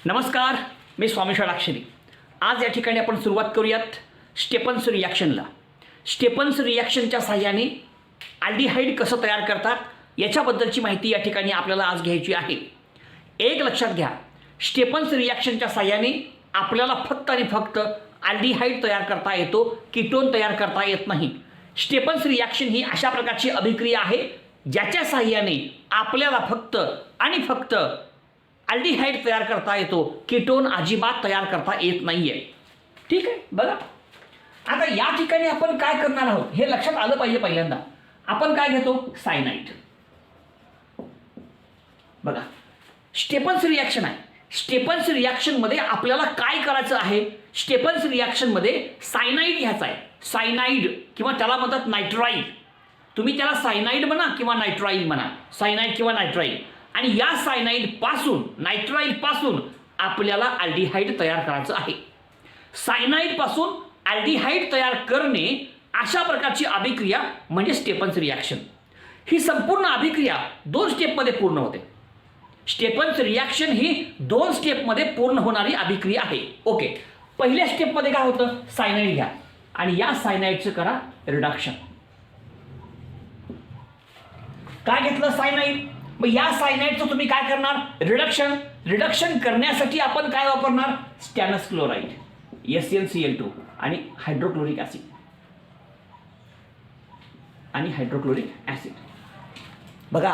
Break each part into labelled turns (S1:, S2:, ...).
S1: नमस्कार, मी स्वामी षडाक्षरी. आज या ठिकाणी आपण सुरुवात करूयात स्टेफन्स रिॲक्शनला. स्टेफन्स रिॲक्शनच्या साहाय्याने अल्डिहाइड कसं तयार करतात याच्याबद्दलची माहिती या ठिकाणी आपल्याला आज घ्यायची आहे. एक लक्षात घ्या, स्टेफन्स रिॲक्शनच्या साहाय्याने आपल्याला फक्त आणि फक्त अल्डिहाइड तयार करता येतो, कीटोन तयार करता येत नाही. स्टेफन्स रिॲक्शन ही अशा प्रकारची अभिक्रिया आहे ज्याच्या साहाय्याने आपल्याला फक्त आणि फक्त अल्डिहाइड तयार करता येतो, कीटोन अजिबात तयार करता येत नाहीये. ठीक आहे, बघा आता या ठिकाणी आपण काय करणार आहोत हे लक्षात आलं पाहिजे. पहिल्यांदा आपण काय घेतो, सायनाइड. बघा, स्टेफन्स रिॲक्शन आहे. स्टेफन्स रिॲक्शनमध्ये आपल्याला काय करायचं आहे, स्टेफन्स रिॲक्शनमध्ये सायनाइड घ्यायचा आहे. सायनाइड किंवा त्याला म्हणतात नायट्राइल. तुम्ही त्याला सायनाइड म्हणा किंवा नायट्राइल म्हणा, सायनाइड किंवा नायट्राइल. आणि या सायनाइड पासून, नायट्राइल पासून आपल्याला अल्डिहाइड तयार करायचं आहे. सायनाइड पासून अल्डिहाइड तयार करणे अशा प्रकारची अभिक्रिया म्हणजे स्टेफन्स रिॲक्शन. ही संपूर्ण अभिक्रिया 2 स्टेपमध्ये पूर्ण होते. स्टेफन्स रिॲक्शन ही 2 स्टेपमध्ये पूर्ण होणारी अभिक्रिया आहे. ओके, पहिल्या स्टेपमध्ये काय होतं, सायनाइड घ्या आणि या सायनाइडचं करा रिडक्शन. काय घेतलं, सायनाइड. मग या सायनाइडचं तुम्ही काय करणार, रिडक्शन. रिडक्शन करण्यासाठी आपण काय वापरणार, स्टॅनस क्लोराइड, SnCl2 आणि हायड्रोक्लोरिक ऍसिड बघा,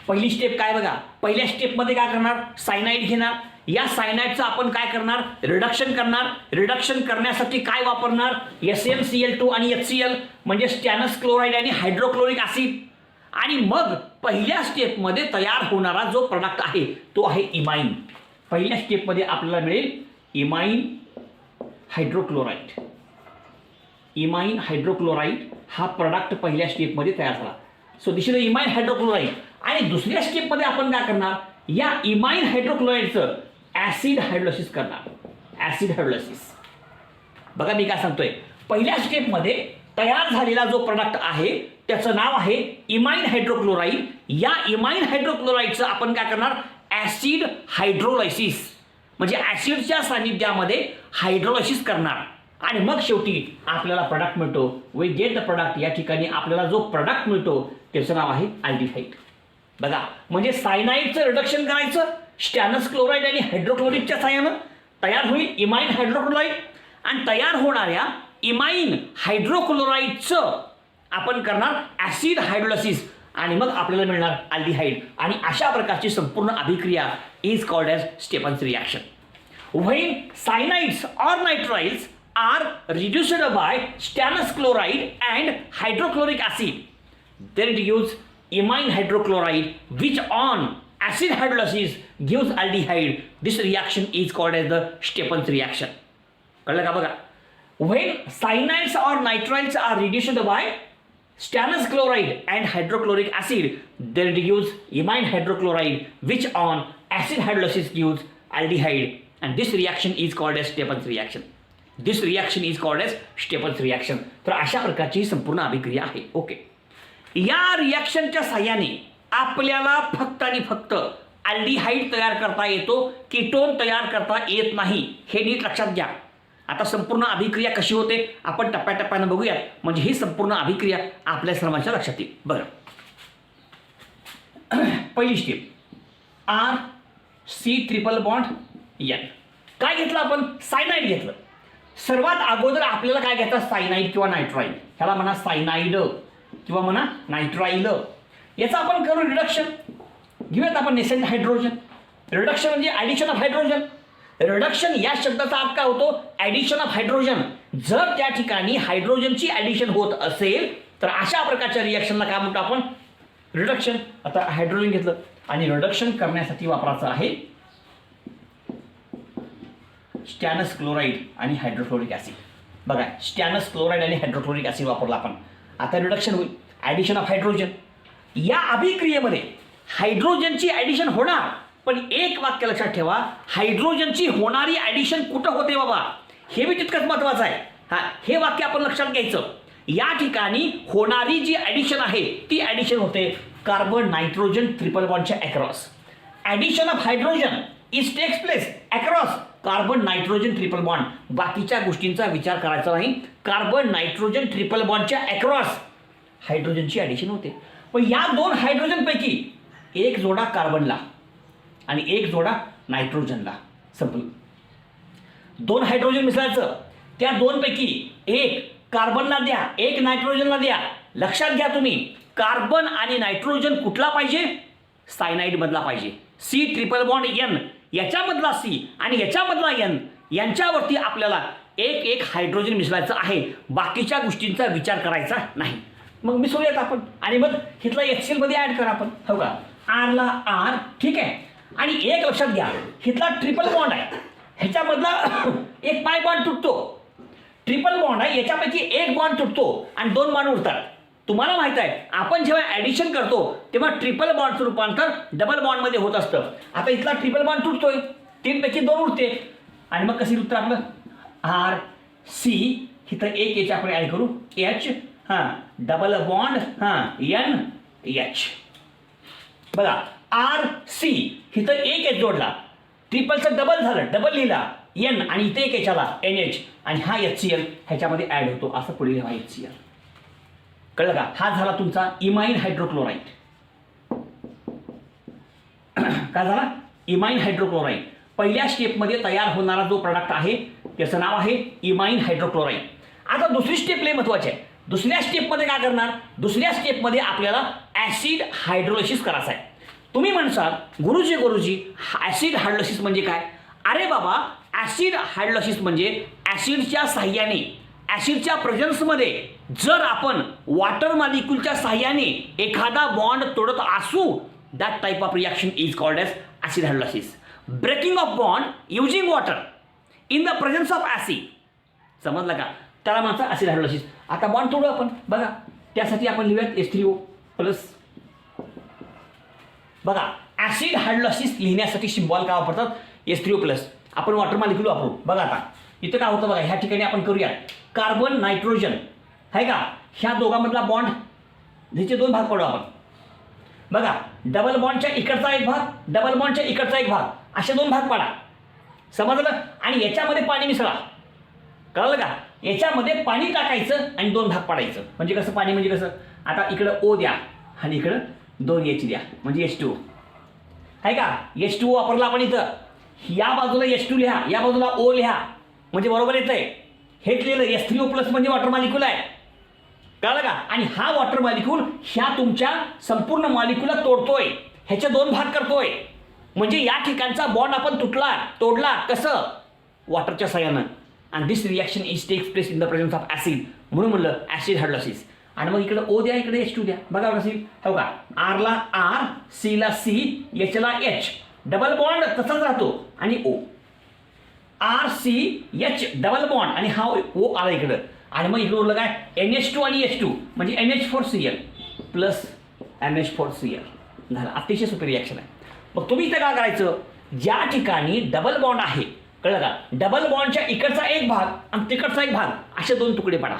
S1: पहिली स्टेप काय, बघा पहिल्या स्टेपमध्ये काय करणार, सायनाइड घेणार. या सायनाइडचं आपण काय करणार, रिडक्शन करणार. रिडक्शन करण्यासाठी काय वापरणार, SnCl2 आणि HCl म्हणजे स्टॅनस क्लोराइड आणि हायड्रोक्लोरिक ऍसिड. आणि मग पहिल्या स्टेपमध्ये तयार होणारा जो प्रोडक्ट आहे तो आहे इमाइन. पहिल्या स्टेपमध्ये आपल्याला मिळेल इमाइन हायड्रोक्लोराइड. इमाइन हायड्रोक्लोराइड हा प्रोडक्ट पहिल्या स्टेपमध्ये तयार झाला. So this is imine hydrochloride. आणि दुसऱ्या स्टेपमध्ये आपण काय करणार, या इमाइन हायड्रोक्लोराइडचं ऍसिड हायड्रोलिसिस करणार. Acid hydrolysis. बघा मी काय सांगतोय, पहिल्या स्टेपमध्ये तयार झालेला जो प्रोडक्ट आहे त्याचं नाव आहे इमाइन हायड्रोक्लोराइड. या इमाइन हायड्रोक्लोराइडचं आपण काय करणार, ऍसिड हायड्रोलायसिस म्हणजे ऍसिडच्या सानिध्यामध्ये हायड्रोलायसिस करणार. आणि मग शेवटी आपल्याला प्रोडक्ट मिळतो. We get the product. या ठिकाणी आपल्याला जो प्रोडक्ट मिळतो त्याचं नाव आहे अल्डिहाइड. बघा, म्हणजे सायनाइडचं रिडक्शन करायचं स्टॅनस क्लोराइड आणि हायड्रोक्लोरिकच्या साहाय्यानं तयार होईल इमाइन हायड्रोक्लोराइड. आणि तयार होणाऱ्या इमाइन हायड्रोक्लोराइडचं आपण करणार ऍसिड हायड्रोलायसिस आणि मग आपल्याला मिळणार अल्डिहाइड. आणि अशा प्रकारची संपूर्ण अभिक्रिया is called as Stefan's reaction. When cyanides or nitriles are reduced by stannous chloride and hydrochloric acid, then it gives imine hydrochloride which on acid hydrolysis gives aldehyde. This reaction is called as the Stefan's reaction. कळलं का? बघा, when cyanides or nitriles are reduced by stannous chloride and hydrochloric acid, then it gives imine hydrochloride which on acid hydrolysis gives aldehyde, and this reaction is called as Stefan's reaction. This reaction is called as Stefan's reaction. तर अशा प्रकारची संपूर्ण अभिक्रिया आहे. Okay, या रिॲक्शनच्या साहाय्याने आपल्याला फक्त आणि फक्त अल्डिहाइड तयार करता येतो, कीटोन तयार करता येत नाही. हे नीट लक्षात घ्या. आता संपूर्ण अभिक्रिया कशी होते आपण टप्प्याटप्प्यानं बघूयात, म्हणजे ही संपूर्ण अभिक्रिया आपल्या सर्वांच्या लक्षात येईल. बघा, पहिली स्टेप RC∼N. काय घेतलं आपण, सायनाइड घेतलं. सर्वात अगोदर आपल्याला काय घेतात, सायनाइड किंवा नायट्राइल. ह्याला म्हणा सायनाइड किंवा म्हणा नायट्राइल. याचं आपण करू रिडक्शन. घेऊयात आपण नेसेंट हायड्रोजन. रिडक्शन म्हणजे ॲडिशन ऑफ हायड्रोजन. रिडक्शन या शब्दाचा अर्थ काय होतो, ॲडिशन ऑफ हायड्रोजन. जर त्या ठिकाणी हायड्रोजनची ॲडिशन होत असेल तर अशा प्रकारच्या रिॲक्शनला काय म्हणतो आपण, रिडक्शन. आता हायड्रोजन घेतलं आणि रिडक्शन करण्यासाठी वापरायचं आहे स्टॅनस क्लोराइड आणि हायड्रोक्लोरिक ऍसिड. बघा, स्टॅनस क्लोराइड आणि हायड्रोक्लोरिक ऍसिड वापरला आपण. आता रिडक्शन होईल, ॲडिशन ऑफ हायड्रोजन. या अभिक्रियेमध्ये हायड्रोजनची ॲडिशन होणार, पण एक वाक्य लक्षात ठेवा, हायड्रोजनची होणारी ॲडिशन कुठं होते बाबा, हे बी तितकंच महत्त्वाचं आहे. हे वाक्य आपण लक्षात घ्यायचं. या ठिकाणी होणारी जी ॲडिशन आहे ती ॲडिशन होते कार्बन नायट्रोजन ट्रिपल बॉन्डच्या across. Addition of hydrogen is takes place across carbon nitrogen triple bond. बाकीच्या गोष्टींचा विचार करायचा नाही. कार्बन नायट्रोजन ट्रिपल बॉन्डच्या अक्रॉस हायड्रोजनची ॲडिशन होते. पण या 2 हायड्रोजनपैकी एक जोडा कार्बनला आणि एक जोडा नायट्रोजनला. संपलं. 2 हायड्रोजन मिसळायचं. त्या 2 पैकी एक कार्बनला द्या, एक नायट्रोजनला द्या. लक्षात घ्या तुम्ही, कार्बन आणि नायट्रोजन कुठला पाहिजे? सायनाईड मधला पाहिजे. सी ट्रिपल बॉन्ड एन, याच्यामधला सी आणि याच्यामधला एन, यांच्यावरती आपल्याला एक एक हायड्रोजन मिसळायचं आहे. बाकीच्या गोष्टींचा विचार करायचा नाही. मग मिसळूयात आपण आणि मग हिथला HCl मध्ये ऍड करा आपण. हो का? आरला आर, ठीक आहे. आणि एक लक्षात घ्या, हिथला ट्रिपल बॉन्ड आहे, ह्याच्यामधला एक पाय बॉन्ड तुटतो. ट्रिपल बॉन्ड आहे, याच्यापैकी एक बॉन्ड तुटतो आणि 2 बॉन्ड उरतात. तुम्हाला माहित आहे, आपण जेव्हा ॲडिशन करतो तेव्हा ट्रिपल बॉन्डचं रूपांतर डबल बॉन्डमध्ये होत असतं. आता इथला ट्रिपल बॉन्ड तुटतोय, 3 पैकी 2 उरते आणि मग कसं उत्तर आपलं आर सी. इथं एक एच आपण ॲड करू, एच, हां, डबल बॉन्ड, हां, एन एच. बघा, आर सी, इथं एक एच जोडला, ट्रिपलचं डबल झालं, डबल लिहिला एन आणि इथे एक एच आला NH आणि हा HCl ह्याच्यामध्ये ॲड होतो. असं पुढे लिहा HCl. कळलं का? हा झाला तुमचा इमाइन हायड्रोक्लोराईड. काय झाला? Imine hydrochloride. पहिल्या स्टेपमध्ये तयार होणारा जो प्रोडक्ट आहे त्याचं नाव आहे इमाइन हायड्रोक्लोराईड. आता दुसरी स्टेप लय महत्वाची आहे. दुसऱ्या स्टेपमध्ये काय करणार? दुसऱ्या स्टेपमध्ये आपल्याला ॲसिड हायड्रोलिसिस करायचं आहे. तुम्ही म्हणसाल गुरुजी ॲसिड हायड्रोलिसिस म्हणजे काय? अरे बाबा, ॲसिड हायड्रोलिसिस म्हणजे ॲसिडच्या साह्याने, ॲसिडच्या प्रेझेन्समध्ये जर आपण वॉटर मॉलिक्यूलच्या साह्याने एखादा बॉन्ड तोडत असू, that type of reaction is called as acid hydrolysis. Breaking of bond using water in the presence of acid. समजलं का? त्याला म्हणतात ॲसिड हायड्रोलिसिस. आता बॉन्ड तोडू आपण. बघा, त्यासाठी आपण लिहूयात H3O प्लस. बघा, ॲसिड हायड्रोलिसिस लिहिण्यासाठी सिम्बॉल काय वापरतात? H3O plus. आपण वॉटर मॉलिक्यूल वापरू. बघा आता इथं काय होतं बघा, ह्या ठिकाणी आपण करूया कार्बन नायट्रोजन आहे का, ह्या दोघांमधला बॉन्ड, ह्याचे 2 भाग पडू आपण. बघा, डबल बॉन्डच्या इकडचा एक भाग, डबल बॉन्डच्या इकडचा एक भाग, असे 2 भाग पाडा. समजलं? आणि याच्यामध्ये पाणी मिसळा. कळलं का? याच्यामध्ये पाणी टाकायचं आणि 2 भाग पाडायचं. म्हणजे कसं पाणी? म्हणजे कसं? आता इकडं O द्या आणि इकडं 2 H द्या, म्हणजे H2O आहे का? H2O वापरला आपण इथं. या बाजूला H2 लिहा, या बाजूला O लिहा, म्हणजे बरोबर येतंय. हे लिहिलं H3O प्लस म्हणजे वॉटर मॉलिक्यूल आहे. कळलं का? आणि हा वॉटर मॉलिक्यूल ह्या तुमच्या संपूर्ण मॉलिक्यूलला तोडतोय, ह्याचे 2 भाग करतोय. म्हणजे या ठिकाणचा बॉन्ड आपण तोडला. कसं? वॉटरच्या साह्यानं. आणि this reaction is takes place in the presence of acid. म्हणून म्हणलं ॲसिड हायड्रोलिसिस. आणि मग इकडे O द्या, इकडे H2 द्या. बघा कसं हो का? आरला आर, सीला सी, Hला H, डबल बॉन्ड तसाच राहतो आणि O. R C H double bond आणि हा O आला इकडं. आणि मग इकडे उरलं काय? NH2 आणि H2 म्हणजे NH4Cl प्लस NH4Cl झालं. अतिशय सोपी रिॲक्शन आहे. मग तुम्ही इथं काय करायचं? ज्या ठिकाणी डबल बॉन्ड आहे, कळलं का, डबल बॉन्डच्या इकडचा एक भाग आणि तिकडचा एक भाग, असे 2 तुकडे पाडा.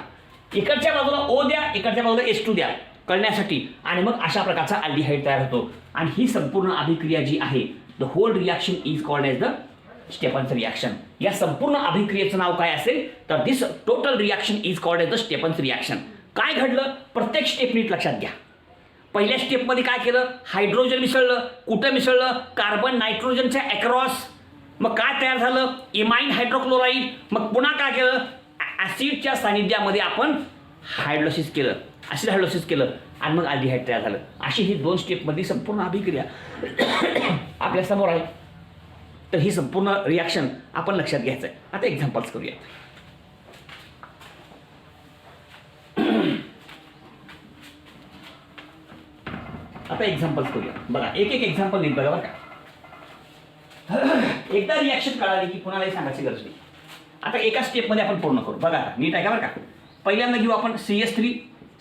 S1: इकडच्या बाजूला O द्या, इकडच्या बाजूला H2 द्या कळण्यासाठी. आणि मग अशा प्रकारचा अल्डिहाइड तयार होतो. आणि ही संपूर्ण अभिक्रिया जी आहे, the whole reaction is called as the Stephen's reaction. या संपूर्ण अभिक्रियेचं नाव काय असेल तर this total reaction is called as the Stephen's reaction. काय घडलं? प्रत्येक स्टेप नीट लक्षात घ्या. पहिल्या स्टेपमध्ये काय केलं? हायड्रोजन मिसळलं. कुठं मिसळलं? कार्बन नायट्रोजनच्या अक्रॉस. मग काय तयार झालं? Imine hydrochloride. मग पुन्हा काय केलं? ॲसिडच्या सानिध्यामध्ये आपण हायड्रोलिसिस केलं, ॲसिड हायड्रोलिसिस केलं आणि मग अल्डिहाइड तयार झालं. अशी ही 2 स्टेपमधली संपूर्ण अभिक्रिया आपल्या समोर आहे. तर ही संपूर्ण रिॲक्शन आपण लक्षात घ्यायचं आहे. आता एक्झाम्पल्स करूया. आता एक्झाम्पल्स करूया. बघा, एक एक्झाम्पल लिहित बघा बरं का. एकदा रिॲक्शन कळाली की कुणालाही सांगायची गरज नाही. आता एका स्टेपमध्ये आपण पूर्ण करू. बघा नीट आहे का बरं का. पहिल्यांदा घेऊ आपण CH3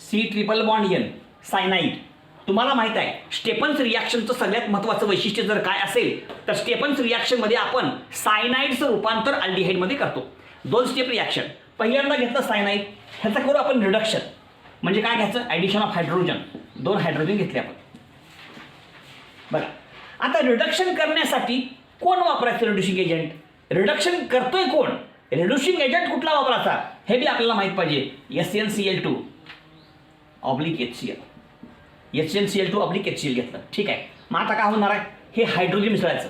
S1: C triple bond N cyanide. तुम्हाला माहित आहे स्टेफन्स रिॲक्शनचं सगळ्यात महत्त्वाचं वैशिष्ट्य जर काय असेल तर स्टेफन्स रिॲक्शनमध्ये आपण सायनाईडचं रूपांतर अल्डिहाइडमध्ये करतो. 2 स्टेप रिॲक्शन. पहिल्यांदा घेतलं सायनाईड, ह्याचं करू आपण रिडक्शन. म्हणजे काय घ्यायचं? Addition of hydrogen. 2 हायड्रोजन घेतले आपण. बघा, आता रिडक्शन करण्यासाठी कोण वापरायचं रिड्युसिंग एजंट? रिडक्शन करतोय कोण? रिड्युसिंग एजंट कुठला वापरायचा हे बी आपल्याला माहित पाहिजे. SnCl2 oblique HCl, SnCl2 oblique HCl घेतलं. ठीक आहे. मग आता काय होणार आहे? हे हायड्रोजन मिसळायचं.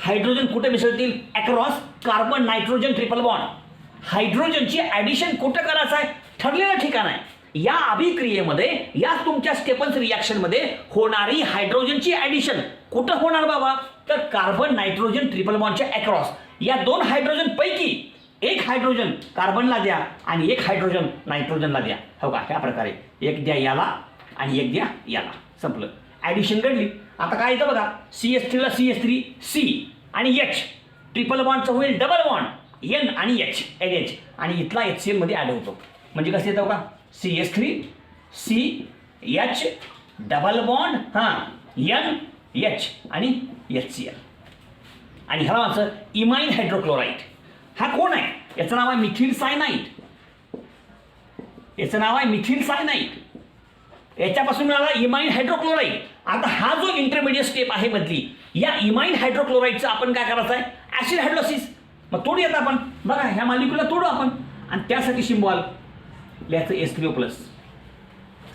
S1: हायड्रोजन कुठे मिसळतील? Across carbon nitrogen triple bond. हायड्रोजनची ॲडिशन कुठं करायचं आहे? ठरलेलं ठिकाण आहे. या अभिक्रियेमध्ये, या तुमच्या स्टेफन्स रिॲक्शनमध्ये होणारी हायड्रोजनची ॲडिशन कुठं होणार बाबा? तर कार्बन नायट्रोजन ट्रिपल बॉन्डच्या अक्रॉस. या दोन हायड्रोजन पैकी एक हायड्रोजन कार्बनला द्या आणि एक हायड्रोजन नायट्रोजनला द्या. हो का? ह्या प्रकारे एक द्या याला आणि एक द्या याला. संपलं. ॲडिशन घडली. आता काय येतं बघा, CH3 ला CH3 C आणि H, ट्रिपल बॉन्डचं होईल डबल बॉन्ड N आणि H, NH, आणि इथला HCl मध्ये ॲड होतो. म्हणजे कसं येतं बघा, CH3 CH double bond NH आणि HCl. आणि ह्याला वाचं इमाइन हायड्रोक्लोराईड. हा कोण आहे? याचं नाव आहे मिथिल सायनाइड. याचं नाव आहे मिथिल सायनाइड. याच्यापासून मिळाला इमाइन हायड्रोक्लोराईड. आता हा जो इंटरमिडिएट स्टेप आहे मधली, या इमाइन हायड्रोक्लोराईडचं आपण काय करायचं आहे? Acid hydrolysis. मग तोडूयात आपण. बघा ह्या मालिक्यूलला तोडू आपण, आणि त्यासाठी सिम्बॉल लिहायचं H3O+.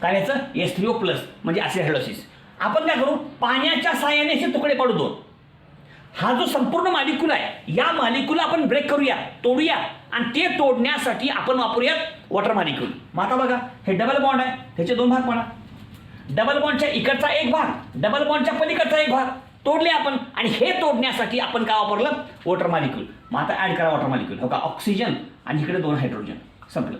S1: काय लिहायचं? H3O+, म्हणजे ॲसिड हायड्रोलिसिस. आपण काय करू? पाण्याच्या साहाय्याने हे तुकडे पाडू दोन. हा जो संपूर्ण मालिक्यूल आहे, या मालिक्यूल आपण ब्रेक करूया, तोडूया, आणि ते तोडण्यासाठी आपण वापरूयात वॉटर मालिक्यूल. मग आता बघा, हे डबल बॉन्ड आहे, ह्याचे दोन भाग पडा. डबल बॉन्डच्या इकडचा एक भाग, डबल बॉन्डच्या पलीकडचा एक भाग तोडले आपण, आणि हे तोडण्यासाठी आपण काय वापरलं? Water molecule. मग आता ॲड करा वॉटर मालिक्यूल. हो का? ऑक्सिजन आणि इकडे दोन हायड्रोजन. संपलं.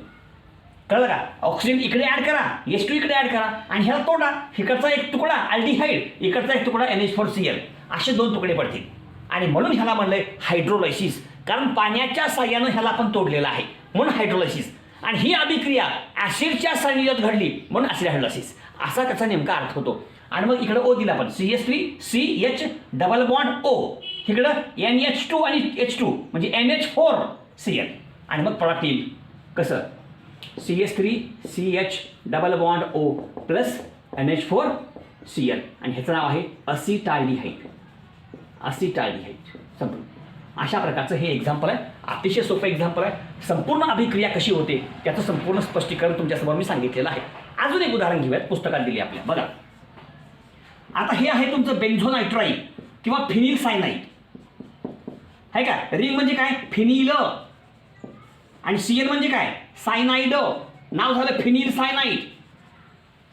S1: कळलं का? ऑक्सिजन इकडे ॲड करा, H2 इकडे ॲड करा, आणि ह्याला तोडा. इकडचा एक तुकडा अल्डिहाइड, इकडचा एक तुकडा NH4Cl, असे दोन तुकडे पडतील. आणि म्हणून ह्याला म्हणलंय हायड्रोलायसिस, कारण पाण्याच्या साह्यानं ह्याला आपण तोडलेलं आहे, म्हणून हायड्रोलायसिस. आणि ही अभिक्रिया ॲसिडच्या सानिध्यात घडली, म्हणून ॲसिड हायड्रोलायसिस, असा त्याचा नेमका अर्थ होतो. आणि मग इकडे O दिला आपण, CH3 CH double bond O, इकडं NH2 आणि H2 म्हणजे NH4Cl, आणि मग प्रॉडक्ट येईल कसं? CH3 CH double bond O plus NH4Cl, आणि ह्याचं नाव आहे असिटाल्डिहाइड. असिटाल्डिहाइड. संपलं. अशा प्रकारचं हे एक्झाम्पल आहे. अतिशय सोपं एक्झाम्पल आहे. संपूर्ण अभिक्रिया कशी होते त्याचं संपूर्ण स्पष्टीकरण तुमच्यासमोर मी सांगितलेलं आहे. अजून एक उदाहरण घेऊयात, पुस्तकात दिली आपल्या. बघा, आता हे आहे तुमचं बेन्झोनायट्राइड किंवा फिनिल सायनाइड, आहे का? रिंग म्हणजे काय? फिनिल, आणि Cl म्हणजे काय? सायनाइड. नाव झालं फिनिल सायनाइड.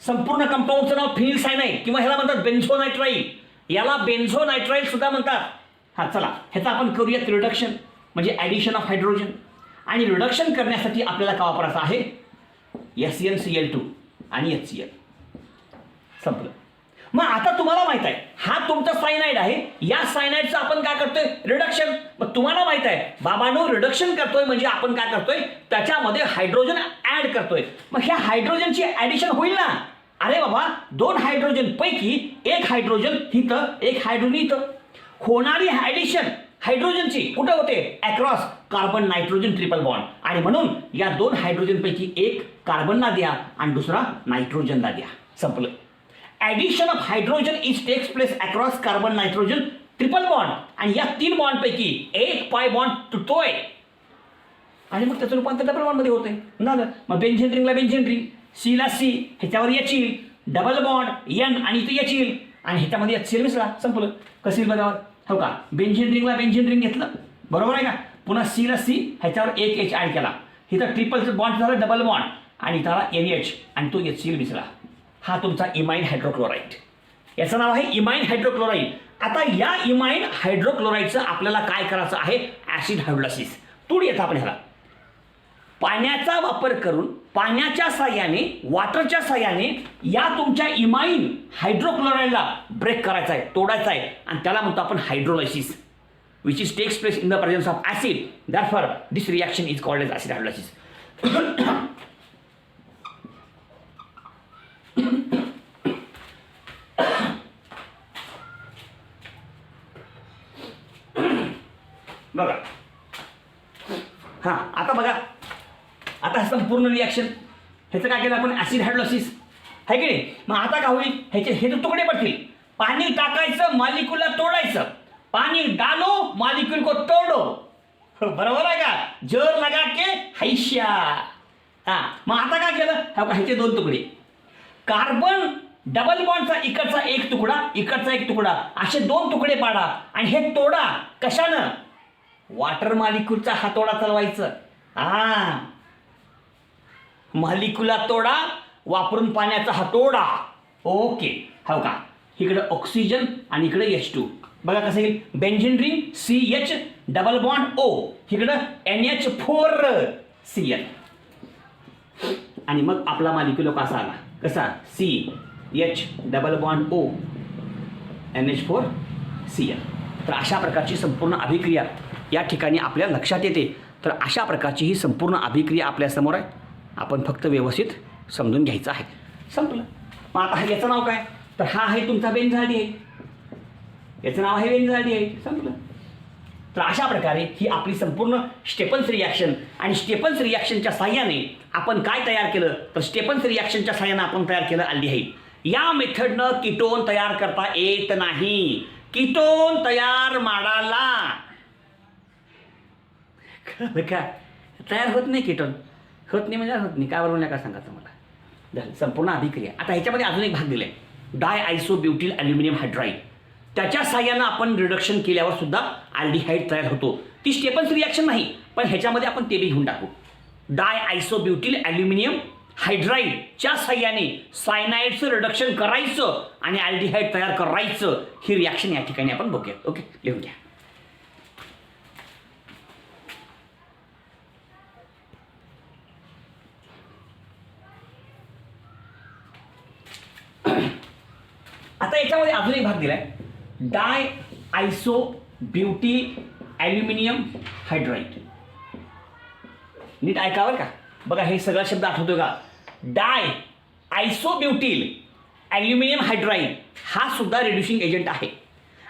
S1: संपूर्ण कंपाऊंडचं नाव फिनिल सायनाइड, किंवा ह्याला म्हणतात बेन्झोनायट्राइड. याला बेन्झोनायट्राइड सुद्धा म्हणतात. हा, चला ह्याचं आपण करूयात रिडक्शन, म्हणजे ॲडिशन ऑफ हायड्रोजन. आणि रिडक्शन करण्यासाठी आपल्याला काय वापरायचं आहे? SnCl2 आणि HCl. संपलं. मग आता तुम्हाला माहित आहे, हा तुमचा सायनाइड आहे. या सायनाइडचं आपण काय करतोय? रिडक्शन. मग तुम्हाला माहित आहे बाबांनो, रिडक्शन करतोय म्हणजे आपण काय करतोय? त्याच्यामध्ये हायड्रोजन ॲड करतोय. मग ह्या हायड्रोजनची ॲडिशन होईल ना? अरे बाबा, दोन हायड्रोजन पैकी एक हायड्रोजन इथं, एक हायड्रोजन इथं. होणारी ॲडिशन हायड्रोजनची कुठं होते? Across carbon nitrogen triple bond. आणि म्हणून या दोन हायड्रोजन पैकी एक कार्बनला द्या आणि दुसरा नायट्रोजनला द्या. संपलं. Addition of hydrogen is takes place across carbon nitrogen triple bond, आणि या तीन बॉन्ड पैकी एक पाय बॉन्ड तुटतोय, आणि मग त्याचं रूपांतर डबल बॉन्डमध्ये होतंय. झालं. मग बेन्झीन रिंगला बेन्झीन रिंग, Cला C, ह्याच्यावर येईल डबल बॉन्ड N, आणि इथं येईल, आणि ह्याच्यामध्ये HCl मिसळा. संपलं. कसं येईल बघा? हो का? बेन्झीन रिंगला बेन्झीन रिंग घेतलं, बरोबर आहे का? पुन्हा Cला C, ह्याच्यावर एक H ॲड केला, इथं ट्रिपल बॉन्ड झालं डबल बॉन्ड, आणि त्याला NH, आणि तो HCl मिसळा. हा तुमचा इमाइन हायड्रोक्लोराईड. याचं नाव आहे इमाइन हायड्रोक्लोराईड. आता या इमाइन हायड्रोक्लोराईडचं आपल्याला काय करायचं आहे? Acid hydrolysis. तोडूयात आपण ह्याला. पाण्याचा वापर करून, पाण्याच्या साह्याने, वॉटरच्या साह्याने या तुमच्या इमाइन हायड्रोक्लोराईडला ब्रेक करायचा आहे, तोडायचा आहे, आणि त्याला म्हणतो आपण hydrolysis, which is takes place in the presence of acid. Therefore this reaction is called as acid hydrolysis. बघा, हां, आता बघा, आता संपूर्ण रिॲक्शन ह्याचं काय केलं आपण? ॲसिड हायड्रोलायसिस, आहे की नाही? मग आता काय होईल? ह्याचे हे तुकडे पडतील. पाणी टाकायचं, मालिक्यूलला तोडायचं, पानी डालो मॉलिक्यूल को तोडो. बरोबर आहे का? जोर लगा के हैश्या. हा, मग आता काय केलं? ह्याचे दोन तुकडे, कार्बन डबल बॉन्डचा इकडचा एक तुकडा, इकडचा एक तुकडा, असे दोन तुकडे पाडा आणि हे तोडा. कशानं? वॉटर मॉलिक्यूलचा हातोडा चालवायचं. हा, मॉलिक्यूला तोडा वापरून पाण्याचा हातोडा. ओके, हो का? इकडे ऑक्सिजन आणि इकडे H2. बघा कसं येईल? Benzene ring CH double bond O, इकडं NH4Cl. आणि मग आपला मॉलिक्यूल कसा आला? कसा? CH double bond O NH4Cl. तर अशा प्रकारची संपूर्ण अभिक्रिया या ठिकाणी आपल्या लक्षात येते. तर अशा प्रकारची ही संपूर्ण अभिक्रिया आपल्यासमोर आहे. आपण फक्त व्यवस्थित समजून घ्यायचं आहे. संपलं. मग आता याचं नाव काय? तर हा आहे तुमचा बेंझाल्डिहाइड. याचं नाव आहे बेंझाल्डिहाइड. संपलं. तर अशा प्रकारे ही आपली संपूर्ण स्टेफन्स रिॲक्शन, आणि स्टेफन्स रिॲक्शनच्या साह्याने आपण काय तयार केलं? तर स्टेफन्स रिॲक्शनच्या साह्याने आपण तयार केलं अल्डिहाइड. या मेथडनं कीटोन तयार करता येत नाही. कीटोन तयार माडाला काय तयार होत नाही. कीटोन होत नाही म्हणजे होत नाही. काय बरोबर नाही का सांगायचं मला? झालं संपूर्ण अभिक्रिया. आता ह्याच्यामध्ये अजून एक भाग दिला आहे, डाय आयसोब्युटिल ॲल्युमिनियम हायड्राईड. त्याच्या साह्यानं आपण रिडक्शन केल्यावर सुद्धा अल्डिहाइड तयार होतो. ती स्टेफन्स रिॲक्शन नाही, पण ह्याच्यामध्ये आपण ते बी घेऊन टाकू. डाय आयसोब्युटिल ॲल्युमिनियम हायड्राईडच्या साह्याने सायनाईडचं रिडक्शन करायचं आणि अल्डिहाइड तयार करायचं. ही रिॲक्शन या ठिकाणी आपण बघूया. ओके, लिहून घ्या. आता याच्यामध्ये अजून एक भाग दिलाय, डाय आयसोब्युटिल ॲल्युमिनियम हायड्राईड. नीट ऐकावर का? बघा हे सगळा शब्द आठवतो का? डाय आयसोब्युटिल ॲल्युमिनियम हायड्राईड हा सुद्धा रिड्युसिंग एजंट आहे.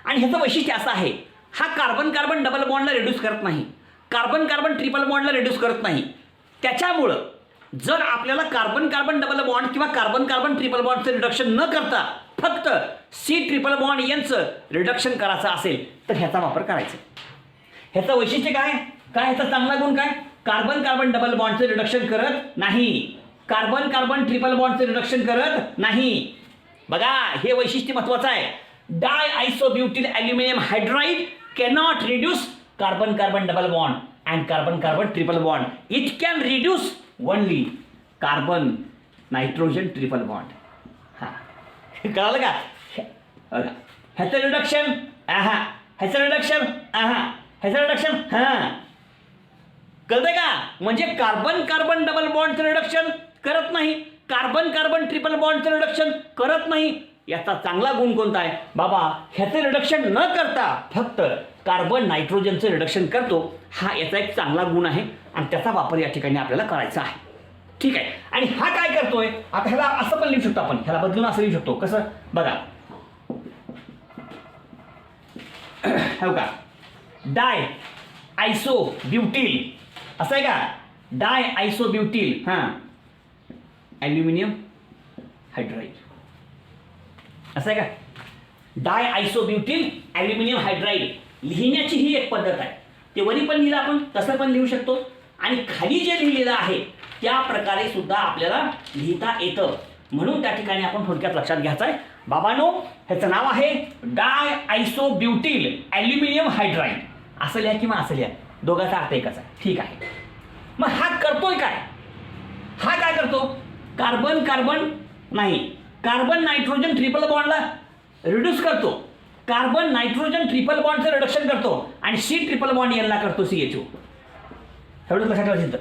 S1: आणि ह्याचं वैशिष्ट्य असं आहे, हा कार्बन कार्बन डबल बॉन्डला रिड्यूस करत नाही, कार्बन कार्बन ट्रिपल बॉन्डला रिड्यूस करत नाही. त्याच्यामुळं जर आपल्याला कार्बन कार्बन डबल बॉन्ड किंवा कार्बन कार्बन ट्रिपल बॉन्डचं रिडक्शन न करता फक्त C ट्रिपल बॉन्ड यांचं रिडक्शन करायचं असेल तर ह्याचा वापर करायचा. ह्याचं वैशिष्ट्य काय? ह्याचा चांगला गुण काय? कार्बन कार्बन डबल बॉन्डचं रिडक्शन करत नाही, कार्बन कार्बन ट्रिपल बॉन्डचं रिडक्शन करत नाही. बघा हे वैशिष्ट्य महत्वाचं आहे. Di isobutyl aluminium hydride cannot reduce carbon carbon double bond and carbon carbon triple bond. It can reduce only carbon nitrogen triple bond. हां, कळालं का? ह्याचं रिडक्शन ह्याचं रिडक्शन ह्याचं रिडक्शन कळतंय का? म्हणजे कार्बन कार्बन डबल बॉन्डचं रिडक्शन करत नाही, कार्बन कार्बन ट्रिपल बॉन्डचं रिडक्शन करत नाही. याचा चांगला गुण कोणता आहे? बाबा ह्याचं रिडक्शन न करता फक्त कार्बन नायट्रोजनचं रिडक्शन करतो. हा याचा एक चांगला गुण आहे आणि त्याचा वापर या ठिकाणी आपल्याला करायचा आहे. ठीक आहे. आणि हा काय करतोय? आता ह्याला असं पण लिहू शकतो आपण, ह्याला बदलून असं लिहू शकतो. कसं? बघा हो का, डाय आयसोब्युटिल असं आहे का? डाय आयसोब्युटिल ॲल्युमिनियम हायड्राईड असं आहे का? डाय आयसोब्युटिल ॲल्युमिनियम हायड्राईड लिहिण्याची ही एक पद्धत आहे. ते वरी पण लिहिलं आपण, तसं पण लिहू शकतो आणि खाली जे लिहिलेलं आहे त्या प्रकारे सुद्धा आपल्याला लिहिता येतं. म्हणून त्या ठिकाणी आपण थोडक्यात लक्षात घ्यायचं आहे. बाबांनो ह्याचं नाव आहे डाय आयसोब्युटिल ॲल्युमिनियम हायड्राईड. असं लिहा किंवा असं लिहा, दोघांचा अर्थ एकच आहे. ठीक आहे. मग हा करतोय काय? हा काय करतो? कार्बन कार्बन नाही, कार्बन नायट्रोजन ट्रिपल बॉन्डला रिड्यूस करतो, कार्बन नायट्रोजन ट्रिपल बॉन्डचं रिडक्शन करतो आणि C ट्रिपल बॉन्ड N ला करतो CHO. एवढं लक्षात ठेवायचं.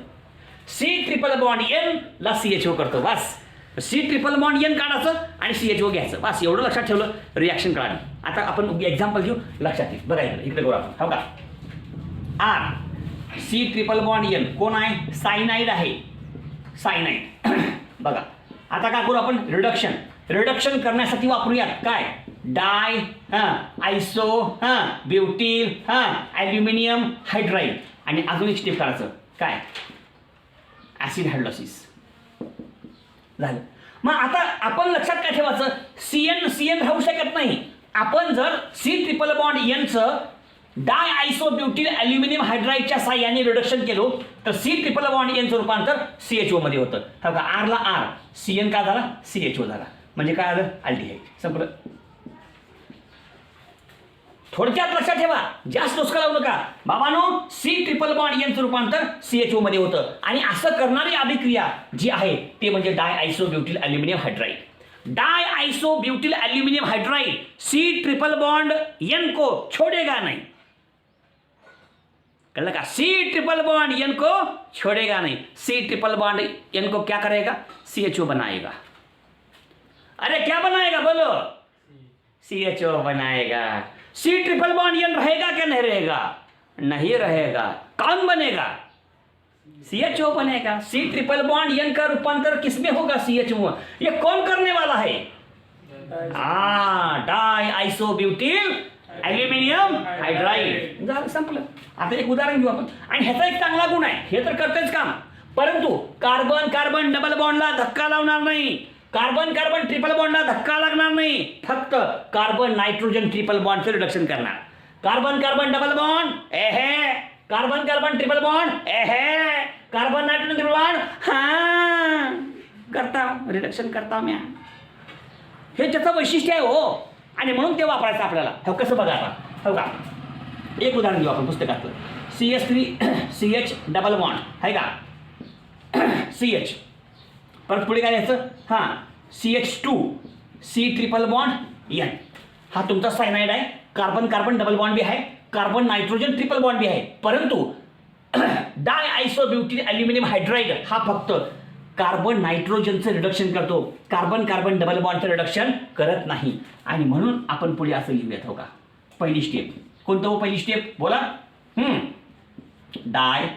S1: C ट्रिपल बॉन्ड N ला CHO करतो. बस C ट्रिपल बॉन्ड N काढायचं आणि CHO घ्यायचं. बस एवढं लक्षात ठेवलं, रिॲक्शन कळाली. आता आपण एक्झाम्पल घेऊ, लक्षात येईल. बघा इकडे करू आपण. हो का? C ट्रिपल बॉन्ड N कोण आहे? सायनाईड आहे. सायनाईड. बघा आता काय करू आपण? रिडक्शन करण्यासाठी वापरूयात काय? डाय आयसो ब्युटिल ॲल्युमिनियम हायड्राईड. आणि अजून एक स्टेप करायचं काय? ॲसिड हायड्रोसिस. झालं. मग आता आपण लक्षात काय ठेवायचं? CN राहू शकत नाही. आपण जर C ट्रिपल बॉन्ड Nचं डाय आयसो ब्युटील अल्युमिनियम हायड्राईडच्या साह्याने रिडक्शन केलो तर C ट्रिपल बॉन्ड एनचं रूपांतर CHO मध्ये होतं. हा का आरला आर, CN काय झाला CHO झाला. म्हणजे काय आलं अल्डिहाइड. संपलं. थोडक्यात लक्षात ठेवा, जास्त नुसका लावू नका बाबांनो. C ट्रिपल बॉन्ड एनचं रूपांतर CHO मध्ये होतं आणि असं करणारी अभिक्रिया जी आहे ते म्हणजे di isobutyl aluminium hydride. Di isobutyl aluminium hydride C triple bond N को छोड़ेगा नहीं. कल का C ट्रिपल बॉन्ड N को छोड़ेगा नहीं. C ट्रिपल बॉन्ड N को क्या करेगा CHO बनाएगा. अरे क्या बनाएगा बोलो CHO बनाएगा. C ट्रिपल बॉन्ड N रहेगा क्या नहीं रहेगा. नहीं रहेगा. कौन बनेगा CHO बनेगा. C ट्रिपल बॉन्ड N का रूपांतर किसमें होगा CHO. ये कौन करने वाला है डाय आइसो ब्यूटिल अल्युमिनियम हायड्राईड. झालं संपलं. आता एक उदाहरण घेऊ आपण आणि ह्याचा एक चांगला गुण आहे. हे तर करतेच काम परंतु कार्बन कार्बन डबल बॉन्डला धक्का लावणार नाही. कार्बन कार्बन ट्रिपल बॉन्डला धक्का लागणार नाही. फक्त कार्बन नायट्रोजन ट्रिपल बॉन्डचं रिडक्शन करणार. Carbon carbon double bond carbon carbon triple bond carbon nitrogen triple bond हां करता रिडक्शन करता मी. हे त्याचं वैशिष्ट्य आहे हो आणि म्हणून ते वापरायचं आपल्याला. हो कसं बघा आता. हो का एक उदाहरण घेऊ आपण पुस्तकातलं. CH3CH डबल बॉन्ड आहे का CH परत पुढे काय द्यायचं हां CH2 C triple bond N. हा तुमचा सायनाइड आहे. कार्बन कार्बन डबल बॉन्ड भी आहे. कार्बन नायट्रोजन ट्रिपल बॉन्ड भी आहे. परंतु डाय आयसो ब्युटिल अल्युमिनियम हायड्राईड हा फक्त कार्बन नायट्रोजनचं रिडक्शन करतो. कार्बन कार्बन डबल बॉन्डचं रिडक्शन करत नाही आणि म्हणून आपण पुढे असं लिहूयात. हो का पहिली स्टेप कोणतं हो पहिली स्टेप बोला. डाय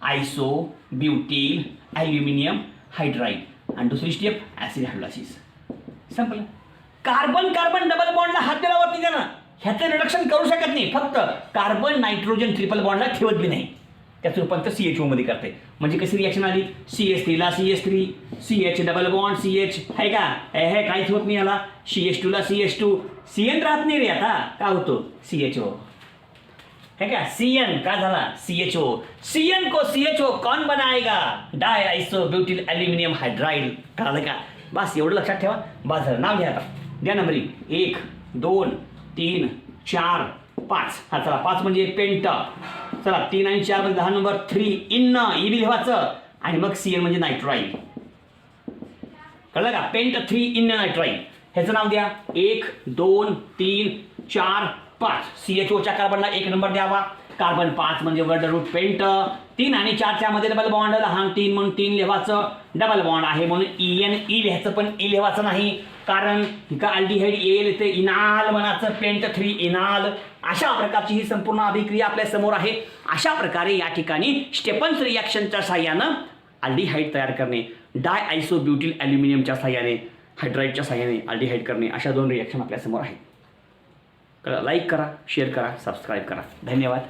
S1: आयसो ब्युटिल अल्युमिनियम हायड्राईड आणि दुसरी स्टेप ॲसिड हायड्रोलायसिस. संपलं. कार्बन कार्बन डबल बॉन्डला हात दिल्यावरती त्यानं ह्याचं रिडक्शन करू शकत नाही. फक्त कार्बन नायट्रोजन ट्रिपल बॉन्डला ठेवत बी नाही. त्याचं रूपांतर CHO मध्ये करते. म्हणजे कशी रिॲक्शन आली CH3ला CH3 CH double bond CH आहे का हे काहीच होत नाही. याला CH2ला CH2 CN राहत नाही रे. आता काय होतो CHO है क्या CN का झाला CHO. CN को CHO कौन बनाएगा डाय आइसो ब्युटिल अल्युमिनियम हायड्राईड. कळलं का. बस एवढं लक्षात ठेवा. बस झालं. नाव घ्या आता. द्या नंबरिंग 1 2 3 4 5. हा चला 5 म्हणजे पेंट. चला 3 आणि 4 म्हणजे 10 नंबर 3 इन ई बी लिहायचं आणि मग CN म्हणजे नायट्राईड. कळलं का पेंट 3 इन नायट्राईड. ह्याचं नाव द्या 1 2 3 4 5. CHOच्या कार्बनला 1 नंबर द्यावा. कार्बन 5 म्हणजे वर्ड रूट पेंट. 3 आणि 4च्या मध्ये डबल बॉन्ड लहान 3 म्हणून 3 लिहायचं. डबल बॉन्ड आहे म्हणून EN ई लिहायचं पण ई लिहायचं नाही कारण का अल्डिहाइड येईल ते इनाल म्हणायचं पेंट 3 इनाल. अशा प्रकारची ही संपूर्ण अभिक्रिया आपल्या समोर आहे. अशा प्रकारे या ठिकाणी स्टेफन्स रिॲक्शनच्या साह्यानं अल्डिहाइड तयार करणे, डाय आयसो ब्युटिल अल्युमिनियमच्या साह्याने हायड्राईडच्या साह्याने अल्डिहाइड करणे अशा 2 रिॲक्शन आपल्या समोर आहेत. लाईक करा, शेअर करा, सबस्क्राईब करा. धन्यवाद.